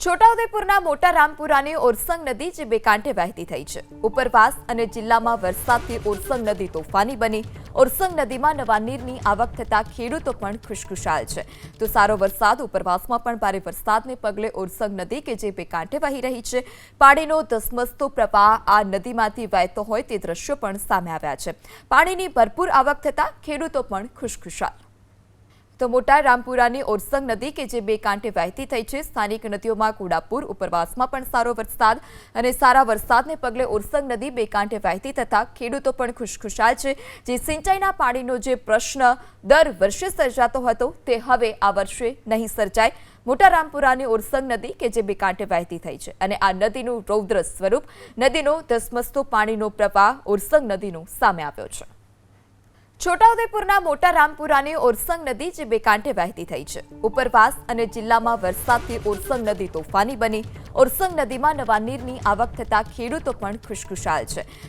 છોટાઉદેપુરના મોટા રામપુરાની ઓરસંગ નદી જે બે કાંઠે વહેતી થઈ છે। ઉપરવાસ અને જિલ્લામાં વરસાદથી ઓરસંગ નદી તોફાની બની। ઓરસંગ નદીમાં નવા નીરની આવક થતા ખેડૂતો પણ ખુશખુશાલ છે। તો સારો વરસાદ ઉપરવાસમાં પણ ભારે વરસાદને પગલે ઓરસંગ નદી કે જે બે કાંઠે વહી રહી છે, પાણીનો ધસમસતો પ્રવાહ આ નદીમાંથી વહેતો હોય તે દ્રશ્યો પણ સામે આવ્યા છે। પાણીની ભરપૂર આવક થતા ખેડૂતો પણ ખુશખુશાલ। તો મોટા રામપુરાની ઓરસંગ નદી કે જે બે કાંઠે વહેતી થઈ છે। સ્થાનિક નદીઓમાં કુડાપુર, ઉપરવાસમાં પણ સારો વરસાદ અને સારા વરસાદને પગલે ઓરસંગ નદી બે કાંઠે વહેતી થતા ખેડૂતો પણ ખુશખુશાલ છે। જે સિંચાઈના પાણીનો જે પ્રશ્ન દર વર્ષે સર્જાતો હતો તે હવે આ વર્ષે નહીં સર્જાય। મોટા રામપુરાની ઓરસંગ નદી કે જે બે કાંઠે વહેતી થઈ છે અને આ નદીનું રૌદ્ર સ્વરૂપ, નદીનો ધસમસતો પાણીનો પ્રવાહ ઓરસંગ નદીનો સામે આવ્યો છે। છોટાઉદેપુરના મોટા રામપુરાની ઓરસંગ નદી જે બે કાંઠે વહેતી થઈ છે। ઉપરવાસ અને જિલ્લામાં વરસાદથી ઓરસંગ નદી તોફાની બની। ઓરસંગ નદીમાં નવા નીરની આવક થતા ખેડૂતો પણ ખુશખુશાલ છે।